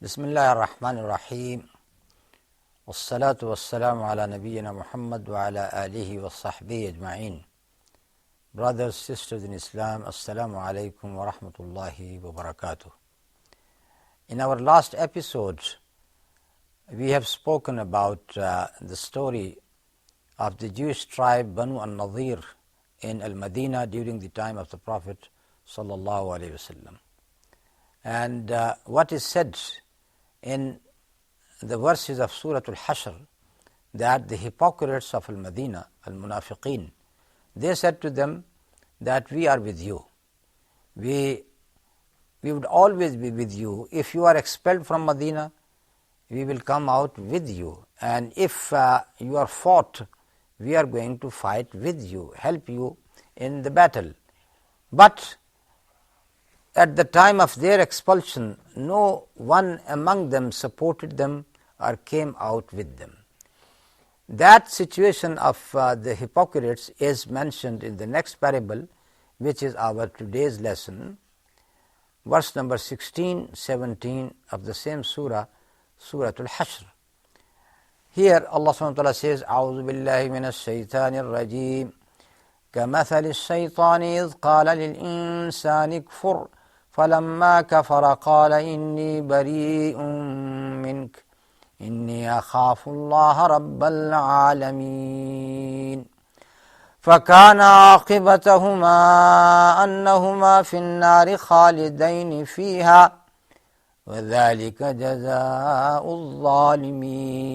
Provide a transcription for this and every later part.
Bismillahir Rahmanir Rahim. Wassalatu wassalamu ala nabiyyina Muhammad wa ala alihi wa sahbihi ajma'in. Brothers, sisters in Islam, Assalamu alaikum wa rahmatullahi wa barakatuh. In our last episode, we have spoken about the story of the Jewish tribe Banu al-Nadir in Al-Madinah during the time of the Prophet sallallahu alaihi wasallam. And what is said in the verses of Surah Al-Hashr, that the hypocrites of Al-Madinah, Al-Munafiqeen, they said to them that we are with you. We would always be with you. If you are expelled from Medina, we will come out with you. And if you are fought, we are going to fight with you, help you in the battle. But at the time of their expulsion, no one among them supported them or came out with them. That situation of the hypocrites is mentioned in the next parable, which is our today's lesson, verse number 16, 17 of the same surah, Surah Al-Hashr. Here Allah subhanahu wa ta'ala says, أعوذ بالله من الشيطان الرجيم كمثل الشيطان إذ قال للإنسان اكفر فلما كفر قال إني بريء منك إني أخاف الله رب العالمين فكان عاقبتهما أنهما في النار خالدين فيها وذلك جزاء الظالمين.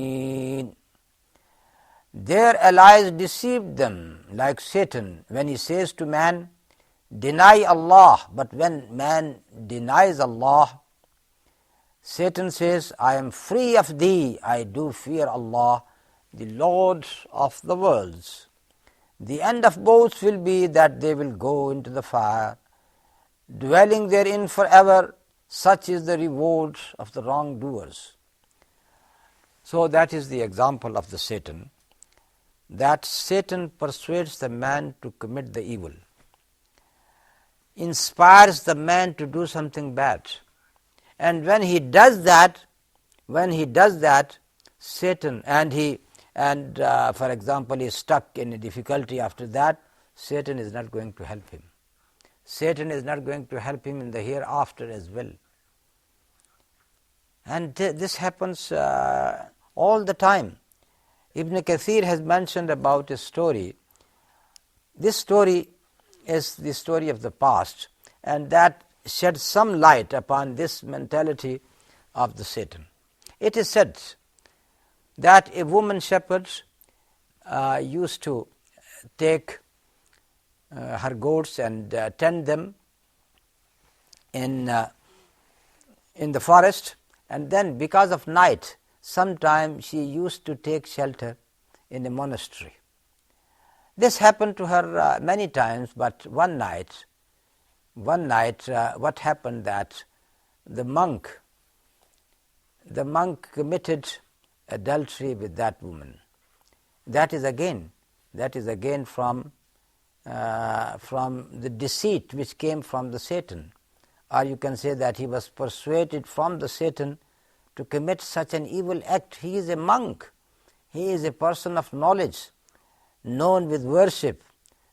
Their allies deceived them like Satan when he says to man, deny Allah. But when man denies Allah, Satan says, I am free of thee, I do fear Allah, the Lord of the worlds. The end of both will be that they will go into the fire, dwelling therein forever. Such is the reward of the wrongdoers. So that is the example of the Satan, that Satan persuades the man to commit the evil, inspires the man to do something bad. And when he does that, Satan, for example, is stuck in a difficulty after that, Satan is not going to help him. Satan is not going to help him in the hereafter as well. And this happens all the time. Ibn Kathir has mentioned about a story. This story is the story of the past, and that sheds some light upon this mentality of the Satan. It is said that a woman shepherd used to take her goats and tend them in the forest, and then because of night, sometime she used to take shelter in a monastery. This happened to her many times, but one night, what happened that the monk committed adultery with that woman. That is again from the deceit which came from the Satan, or you can say that he was persuaded from the Satan to commit such an evil act. He is a monk, he is a person of knowledge, known with worship,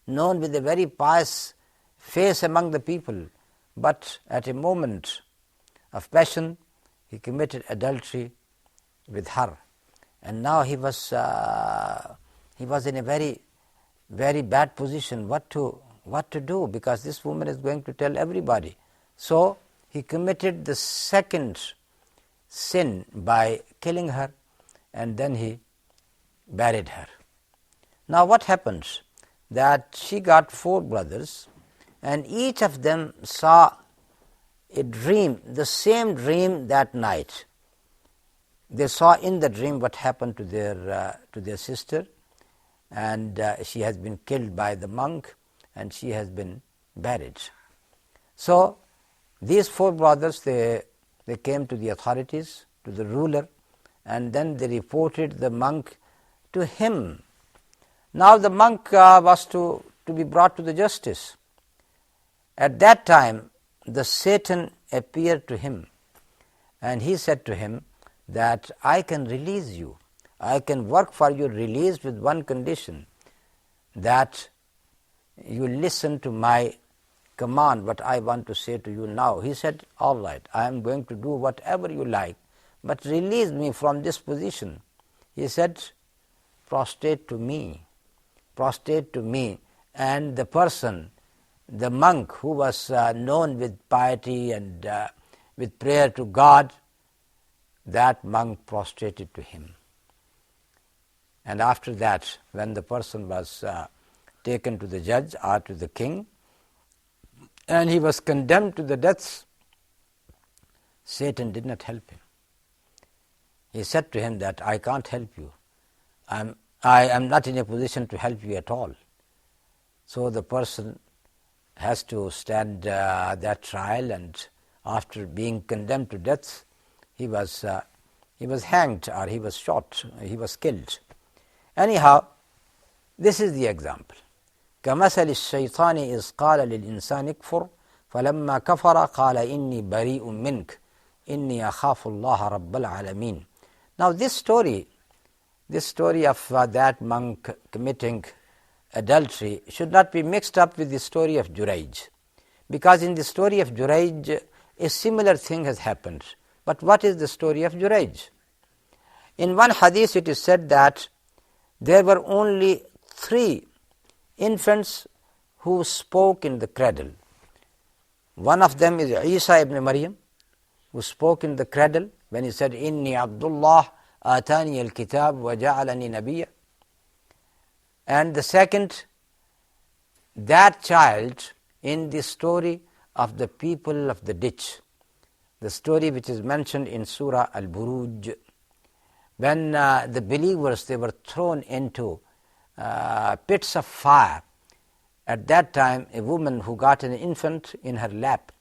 known with a very pious face among the people, but at a moment of passion he committed adultery with her, and now he was in a very, very bad position what to do, because this woman is going to tell everybody. So he committed the second sin by killing her, and then he buried her. Now what happens, that she got 4 brothers, and each of them saw a dream, the same dream that night. They saw in the dream what happened to their sister, and she has been killed by the monk, and she has been buried. So these 4 brothers, they came to the authorities, to the ruler, and then they reported the monk to him. Now the monk was to be brought to the justice. At that time, the Satan appeared to him, and he said to him that I can release you, I can work for your release with one condition, that you listen to my command, what I want to say to you now. He said, all right, I am going to do whatever you like, but release me from this position. He said, prostrate to me, prostrate to me. And the person, the monk who was known with piety and with prayer to God, that monk prostrated to him. And after that, when the person was taken to the judge or to the king, and he was condemned to the death, Satan did not help him. He said to him that I can't help you. I am not in a position to help you at all. So the person has to stand that trial, and after being condemned to death, he was hanged, or he was shot, he was killed. Anyhow, this is the example. كمثل الشيطان إذ قال للإنسان اكفر فلما كفر قال إني بريء منك إني أخاف الله رب العالمين. Now this story of that monk committing adultery should not be mixed up with the story of Jurayj, because in the story of Jurayj a similar thing has happened. But what is the story of Jurayj? In one hadith it is said that there were only 3 infants who spoke in the cradle. One of them is Isa ibn Maryam, who spoke in the cradle when he said, Inni Abdullah atani al-kitab wa ja'alani nabiyya. And the second, that child in the story of the people of the ditch, the story which is mentioned in Surah Al-Buruj, when the believers, they were thrown into pits of fire. At that time, a woman who got an infant in her lap,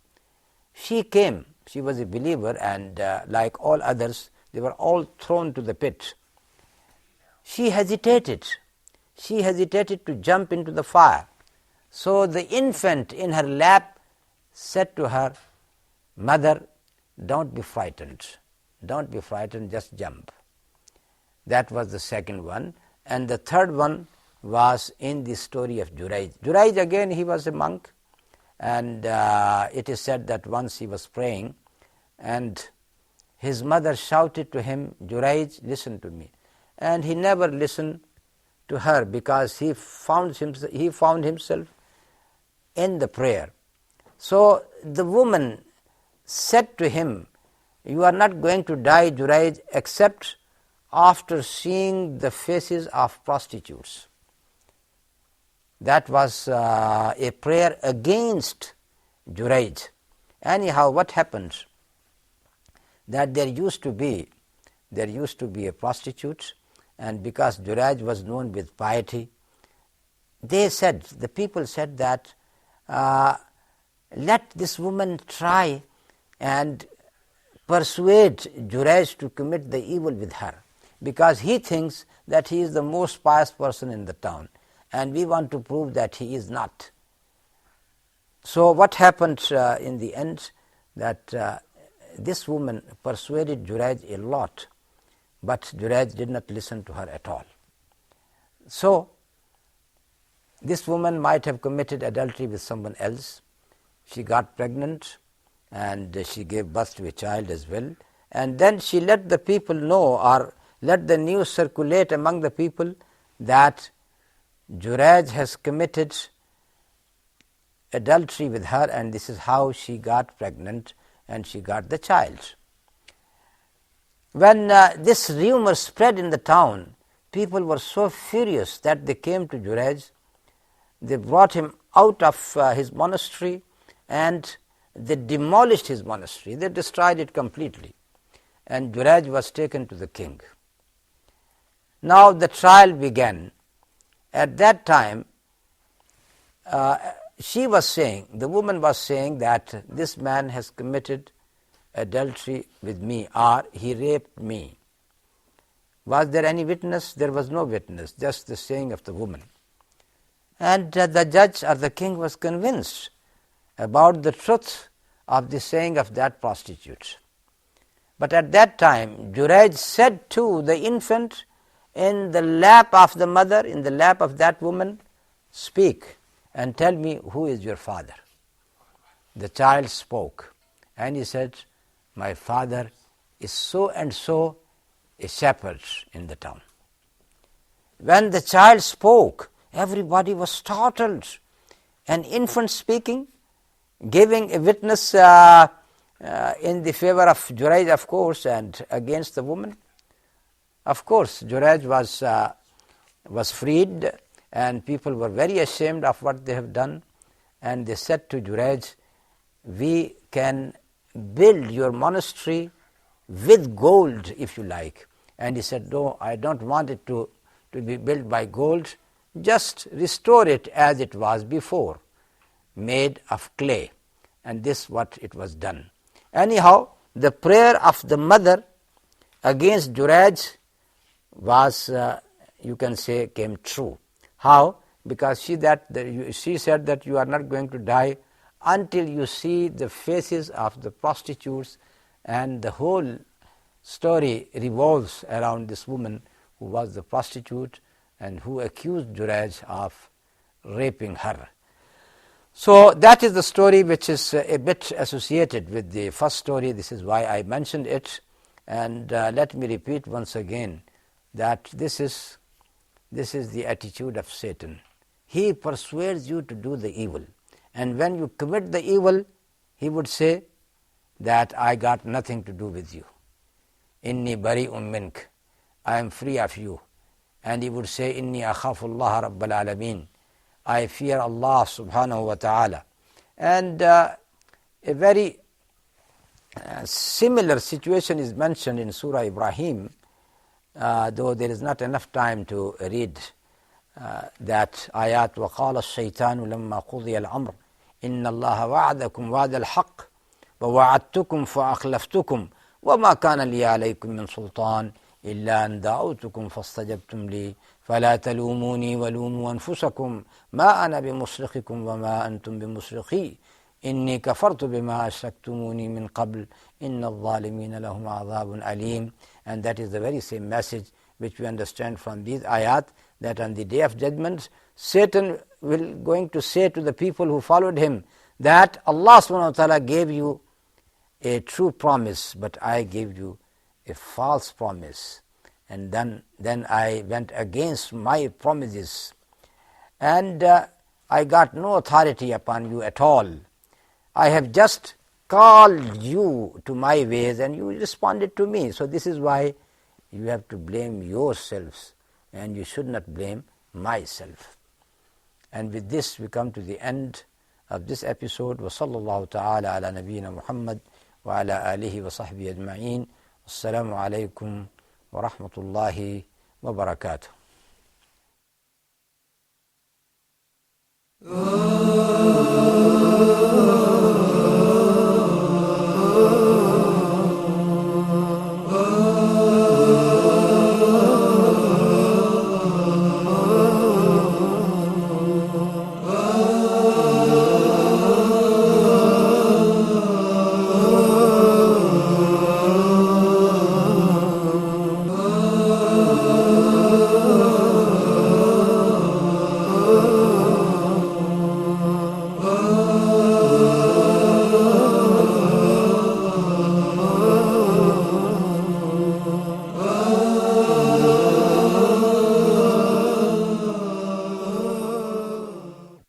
she came, she was a believer, and like all others, they were all thrown to the pit. She hesitated to jump into the fire. So the infant in her lap said to her, Mother, don't be frightened, just jump. That was the second one. And the third one was in the story of Jurayj. Jurayj, again, he was a monk, and it is said that once he was praying, and his mother shouted to him, Jurayj, listen to me. And he never listened to her, because he found himself in the prayer. So the woman said to him, you are not going to die, Jurayj, except after seeing the faces of prostitutes. That was a prayer against Jurayj. Anyhow, what happened? That there used to be a prostitute, and because Jurayj was known with piety, the people said that let this woman try and persuade Jurayj to commit the evil with her, because he thinks that he is the most pious person in the town, and we want to prove that he is not. So what happened in the end, that this woman persuaded Jurayj a lot, but Jurayj did not listen to her at all. So this woman might have committed adultery with someone else. She got pregnant and she gave birth to a child as well, and then she let the people know, or let the news circulate among the people, that Jurayj has committed adultery with her, and this is how she got pregnant and she got the child. When this rumor spread in the town, people were so furious that they came to Jurayj. They brought him out of his monastery, and they demolished his monastery. They destroyed it completely. And Jurayj was taken to the king. Now the trial began. At that time, the woman was saying that this man has committed adultery with me, or he raped me. Was there any witness? There was no witness, just the saying of the woman. And the judge or the king was convinced about the truth of the saying of that prostitute. But at that time, Jurayj said to the infant in the lap of the mother, in the lap of that woman, speak and tell me who is your father. The child spoke and he said, my father is so and so, a shepherd in the town. When the child spoke, everybody was startled. An infant speaking, giving a witness in the favor of Jurayj, of course, and against the woman. Of course, Jurayj was freed, and people were very ashamed of what they have done. And they said to Jurayj, we can build your monastery with gold if you like. And he said, no, I don't want it to be built by gold. Just restore it as it was before, made of clay. And this what it was done. Anyhow, the prayer of the mother against Jurayj was, you can say, came true. How? Because she said that you are not going to die until you see the faces of the prostitutes, and the whole story revolves around this woman who was the prostitute and who accused Jurayj of raping her. So that is the story which is a bit associated with the first story. This is why I mentioned it. And let me repeat once again that this is the attitude of Satan. He persuades you to do the evil. And when you commit the evil, he would say that I got nothing to do with you. Inni bari'un mink. I am free of you. And he would say, Inni akhafullaha rabbal alameen. I fear Allah subhanahu wa ta'ala. And a very similar situation is mentioned in Surah Ibrahim, though there is not enough time to read that ayat. وَقَالَ الشَّيْطَانُ لَمَّا قُضِيَ الْأَمْرُ إِنَّ اللَّهَ وَعَدَكُمْ وَعْدَ الْحَقِّ وَوَعَدْتُكُمْ فَأَخْلَفْتُكُمْ وَمَا كَانَ لِي عَلَيْكُمْ مِنْ سُلْطَانٍ إِلَّا أَنْ دَعَوْتُكُمْ فَاسْتَجَبْتُمْ لِي فَلَا تَلُومُونِي وَلُومُوا أَنفُسَكُمْ مَا أَنَا بِمُصْرِخِكُمْ وَمَا أَنْتُمْ بِمُصْرِخِي إِنِّي كَفَرْتُ بِمَا أَشْرَكْتُمُونِي مِنْ قَبْلُ إِنَّ الظَّالِمِينَ لَهُمْ عَذَابٌ أَلِيمٌ. And that is the very same message which we understand from these ayat, that on the day of judgment, Satan will going to say to the people who followed him that Allah subhanahu wa ta'ala gave you a true promise, but I gave you a false promise. And then I went against my promises, and I got no authority upon you at all. I have just called you to my ways and you responded to me. So this is why you have to blame yourselves and you should not blame myself. And with this we come to the end of this episode. وصلى الله تعالى على نبينا محمد وعلى آله وصحبه أجمعين. السلام عليكم ورحمة الله وبركاته.